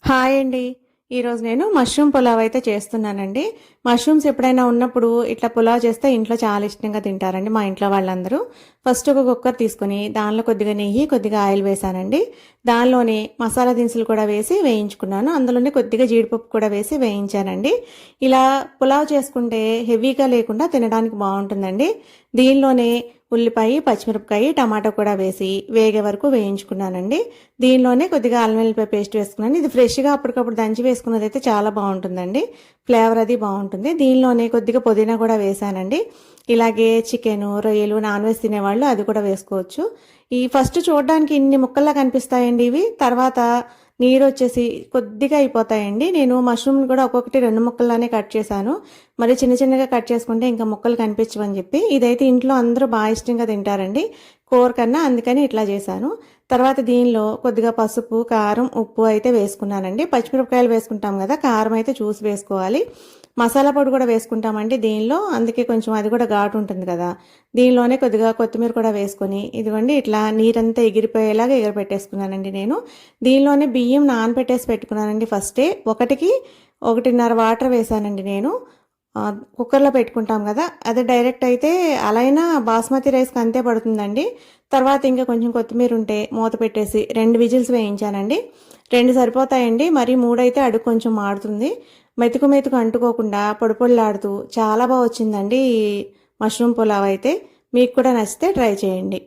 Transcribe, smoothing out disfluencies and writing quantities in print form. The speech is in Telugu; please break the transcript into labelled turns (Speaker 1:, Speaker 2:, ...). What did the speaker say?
Speaker 1: హాయ్ అండి. ఈరోజు నేను మష్రూమ్ పులావ్ అయితే చేస్తున్నానండి. మష్రూమ్స్ ఎప్పుడైనా ఉన్నప్పుడు ఇట్లా పులావ్ చేస్తే ఇంట్లో చాలా ఇష్టంగా తింటారండి మా ఇంట్లో వాళ్ళందరూ. ఫస్ట్ ఒక కుక్కర్ తీసుకొని దానిలో కొద్దిగా నెయ్యి, కొద్దిగా ఆయిల్ వేసానండి. దానిలోనే మసాలా దినుసులు కూడా వేసి వేయించుకున్నాను. అందులోనే కొద్దిగా జీడిపప్పు కూడా వేసి వేయించానండి. ఇలా పులావ్ చేసుకుంటే హెవీగా లేకుండా తినడానికి బాగుంటుందండి. దీనిలోనే ఉల్లిపాయ, పచ్చిమిరపకాయ, టమాటా కూడా వేసి వేగే వరకు వేయించుకున్నానండి. దీనిలోనే కొద్దిగా అల్లం వెల్లిపాయ పేస్ట్ వేసుకున్నాను. ఇది ఫ్రెష్గా అప్పటికప్పుడు దంచి వేసుకున్నది అయితే చాలా బాగుంటుందండి. ఫ్లేవర్ అది బాగుంటుంది. దీనిలోనే కొద్దిగా పుదీనా కూడా వేసానండి. ఇలాగే చికెను, రొయ్యలు, నాన్ వెజ్ తినేవాళ్ళు అది కూడా వేసుకోవచ్చు. ఈ ఫస్ట్ చూడడానికి ఇన్ని ముక్కల్లా కనిపిస్తాయండి ఇవి. తర్వాత నీరు వచ్చేసి కొద్దిగా అయిపోతాయండి. నేను మష్రూమ్ కూడా ఒక్కొక్కటి 2 ముక్కల్లానే కట్ చేశాను. మరి చిన్న చిన్నగా కట్ చేసుకుంటే ఇంకా ముక్కలు కనిపించవని చెప్పి ఇదైతే ఇంట్లో అందరూ బాగా ఇష్టంగా తింటారండి కూర కన్నా, అందుకని ఇట్లా చేశాను. తర్వాత దీనిలో కొద్దిగా పసుపు, కారం, ఉప్పు అయితే వేసుకున్నానండి. పచ్చిమిరపకాయలు వేసుకుంటాం కదా, కారం అయితే చూసి వేసుకోవాలి. మసాలా పొడి కూడా వేసుకుంటామండి దీనిలో, అందుకే కొంచెం అది కూడా ఘాటు ఉంటుంది కదా. దీనిలోనే కొద్దిగా కొత్తిమీర కూడా వేసుకొని ఇదిగోండి ఇట్లా నీరంతా ఎగిరిపోయేలాగా ఎగిరిపెట్టేసుకున్నానండి నేను. దీనిలోనే బియ్యం నానబెట్టేసి పెట్టుకున్నానండి ఫస్టే. ఒకటికి 1.5 వాటర్ వేసానండి నేను. కుక్కర్లో పెట్టుకుంటాం కదా, అదే డైరెక్ట్ అయితే అలా అయినా బాస్మతి రైస్కి అంతే పడుతుందండి. తర్వాత ఇంకా కొంచెం కొత్తిమీర ఉంటే మూత పెట్టేసి 2 విజిల్స్ వేయించానండి. 2 సరిపోతాయండి, మరి 3 అయితే అడుగు కొంచెం మాడుతుంది. మెతుకు మెతుకు అంటుకోకుండా పొడి పొడిలాడుతూ చాలా బాగా వచ్చిందండి ఈ మష్రూమ్ పులావ్ అయితే. మీకు కూడా నచ్చితే ట్రై చేయండి.